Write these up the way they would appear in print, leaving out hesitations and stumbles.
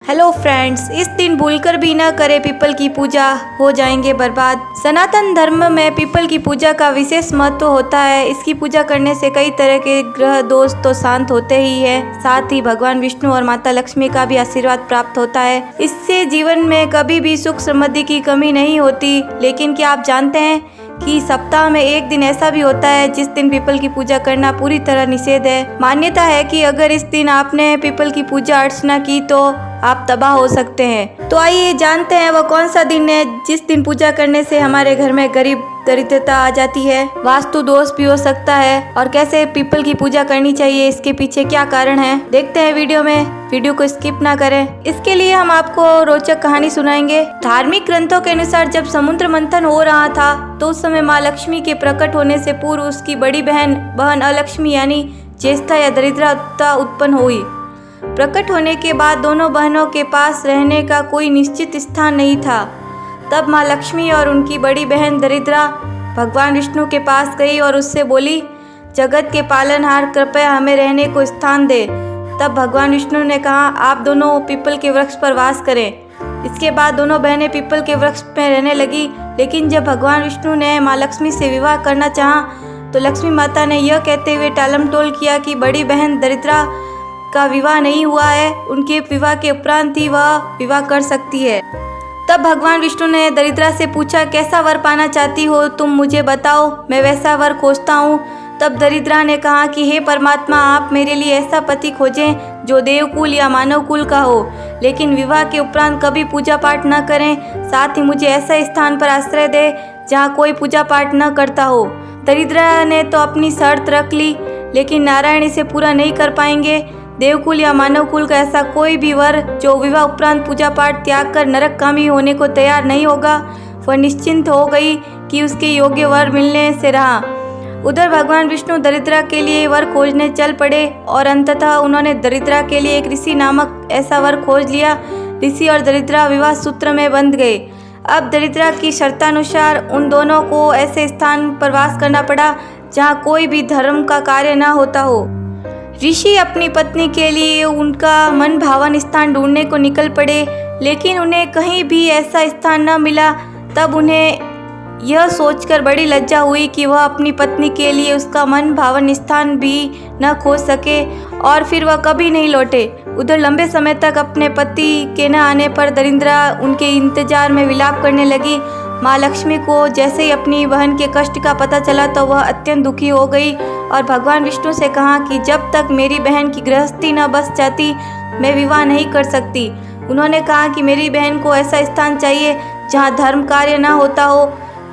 Hello friends, इस दिन भूलकर भी न करें पीपल की पूजा, हो जाएंगे बर्बाद। सनातन धर्म में पीपल की पूजा का विशेष महत्व होता है। इसकी पूजा करने से कई तरह के ग्रह दोष तो शांत होते ही है, साथ ही भगवान विष्णु और माता लक्ष्मी का भी आशीर्वाद प्राप्त होता है। इससे जीवन में कभी भी सुख समृद्धि की कमी नहीं होती। लेकिन क्या आप जानते हैं कि सप्ताह में एक दिन ऐसा भी होता है जिस दिन पीपल की पूजा करना पूरी तरह निषेध है। मान्यता है कि अगर इस दिन आपने पीपल की पूजा अर्चना की तो आप तबाह हो सकते हैं। तो आइए जानते हैं वो कौन सा दिन है जिस दिन पूजा करने से हमारे घर में गरीब दरिद्रता आ जाती है, वास्तु दोष भी हो सकता है, और कैसे पीपल की पूजा करनी चाहिए, इसके पीछे क्या कारण है। देखते हैं वीडियो में, वीडियो को स्किप ना करें। इसके लिए हम आपको रोचक कहानी सुनाएंगे। धार्मिक ग्रंथों के अनुसार जब समुद्र मंथन हो रहा था तो उस समय माँ लक्ष्मी के प्रकट होने से पूर्व उसकी बड़ी बहन अलक्ष्मी यानी ज्येष्ठा या दरिद्रता उत्पन्न हुई। प्रकट होने के बाद दोनों बहनों के पास रहने का कोई निश्चित स्थान नहीं था। तब माँ लक्ष्मी और उनकी बड़ी बहन दरिद्रा भगवान विष्णु के पास गई और उससे बोली, जगत के पालनहार, कृपया हमें रहने को स्थान दे। तब भगवान विष्णु ने कहा, आप दोनों पीपल के वृक्ष पर वास करें। इसके बाद दोनों बहनें पीपल के वृक्ष में रहने लगी। लेकिन जब भगवान विष्णु ने माँ लक्ष्मी से विवाह करना चाहा तो लक्ष्मी माता ने यह कहते हुए टालमटोल किया कि बड़ी बहन दरिद्रा का विवाह नहीं हुआ है, उनके विवाह के उपरांत ही वह विवाह कर सकती है। तब भगवान विष्णु ने दरिद्रा से पूछा, कैसा वर पाना चाहती हो तुम, मुझे बताओ, मैं वैसा वर खोजता हूँ। तब दरिद्रा ने कहा कि हे परमात्मा, आप मेरे लिए ऐसा पति खोजें जो देवकुल या मानव कुल का हो, लेकिन विवाह के उपरांत कभी पूजा पाठ न करें। साथ ही मुझे ऐसा स्थान पर आश्रय दे जहाँ कोई पूजा पाठ न करता हो। दरिद्रा ने तो अपनी शर्त रख ली, लेकिन नारायण इसे पूरा नहीं कर पाएंगे। देवकुल या मानव कुल का ऐसा कोई भी वर जो विवाह उपरांत पूजा पाठ त्याग कर नरकगामी होने को तैयार नहीं होगा, वह निश्चिंत हो गई कि उसके योग्य वर मिलने से रहा। उधर भगवान विष्णु दरिद्रा के लिए वर खोजने चल पड़े और अंततः उन्होंने दरिद्रा के लिए एक ऋषि नामक ऐसा वर खोज लिया। ऋषि और दरिद्रा विवाह सूत्र में बंध गए। अब दरिद्रा की शर्तानुसार उन दोनों को ऐसे स्थान पर वास करना पड़ा जहाँ कोई भी धर्म का कार्य न होता हो। ऋषि अपनी पत्नी के लिए उनका मन भावन स्थान ढूंढने को निकल पड़े, लेकिन उन्हें कहीं भी ऐसा स्थान न मिला। तब उन्हें यह सोचकर बड़ी लज्जा हुई कि वह अपनी पत्नी के लिए उसका मन भावन स्थान भी न खोज सके और फिर वह कभी नहीं लौटे। उधर लंबे समय तक अपने पति के न आने पर दरिद्रा उनके इंतजार में विलाप करने लगी। माँ लक्ष्मी को जैसे ही अपनी बहन के कष्ट का पता चला तो वह अत्यंत दुखी हो गई और भगवान विष्णु से कहा कि जब तक मेरी बहन की गृहस्थी न बस जाती मैं विवाह नहीं कर सकती। उन्होंने कहा कि मेरी बहन को ऐसा स्थान चाहिए जहाँ धर्म कार्य न होता हो।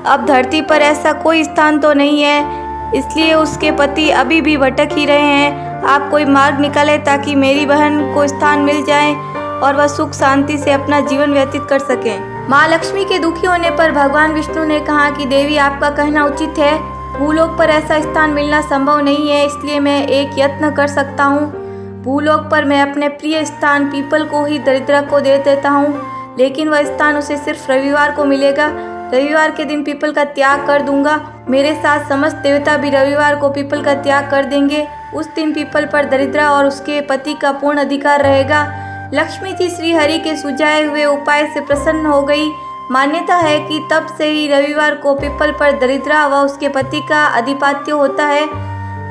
अब धरती पर ऐसा कोई स्थान तो नहीं है, इसलिए उसके पति अभी भी भटक ही रहे हैं। आप कोई मार्ग निकालें ताकि मेरी बहन को स्थान मिल जाए और वह सुख शांति से अपना जीवन व्यतीत कर सकें। माँ लक्ष्मी के दुखी होने पर भगवान विष्णु ने कहा कि देवी, आपका कहना उचित है, भूलोक पर ऐसा स्थान मिलना संभव नहीं है, इसलिए मैं एक यत्न कर सकता हूँ। भूलोक पर मैं अपने प्रिय स्थान पीपल को ही दरिद्रा को दे देता हूँ, लेकिन वह स्थान उसे सिर्फ रविवार को मिलेगा। रविवार के दिन पीपल का त्याग कर दूंगा। मेरे साथ समस्त देवता भी रविवार को पीपल का त्याग कर देंगे। उस दिन पीपल पर दरिद्रा और उसके पति का पूर्ण अधिकार रहेगा। लक्ष्मी जी श्री हरि के सुझाए हुए उपाय से प्रसन्न हो गई। मान्यता है कि तब से ही रविवार को पीपल पर दरिद्रा व उसके पति का अधिपत्य होता है।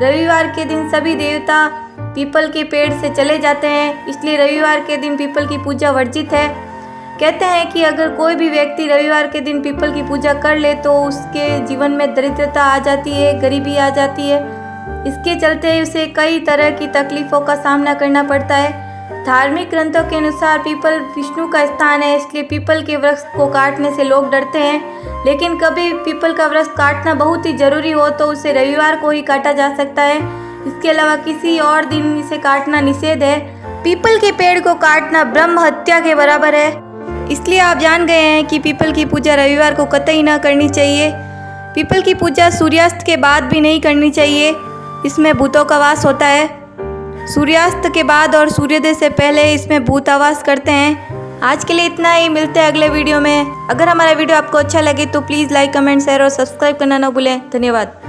रविवार के दिन सभी देवता पीपल के पेड़ से चले जाते हैं, इसलिए रविवार के दिन पीपल की पूजा वर्जित है। कहते हैं कि अगर कोई भी व्यक्ति रविवार के दिन पीपल की पूजा कर ले तो उसके जीवन में दरिद्रता आ जाती है, गरीबी आ जाती है। इसके चलते उसे कई तरह की तकलीफों का सामना करना पड़ता है। धार्मिक ग्रंथों के अनुसार पीपल विष्णु का स्थान है, इसलिए पीपल के वृक्ष को काटने से लोग डरते हैं। लेकिन कभी पीपल का वृक्ष काटना बहुत ही जरूरी हो तो उसे रविवार को ही काटा जा सकता है। इसके अलावा किसी और दिन इसे काटना निषेध है। पीपल के पेड़ को काटना ब्रह्म हत्या के बराबर है, इसलिए आप जान गए हैं कि पीपल की पूजा रविवार को कतई न करनी चाहिए। पीपल की पूजा सूर्यास्त के बाद भी नहीं करनी चाहिए, इसमें भूतों का वास होता है। सूर्यास्त के बाद और सूर्योदय से पहले इसमें भूत आवास करते हैं। आज के लिए इतना ही, मिलते हैं अगले वीडियो में। अगर हमारा वीडियो आपको अच्छा लगे तो प्लीज़ लाइक, कमेंट, शेयर और सब्सक्राइब करना न भूलें। धन्यवाद।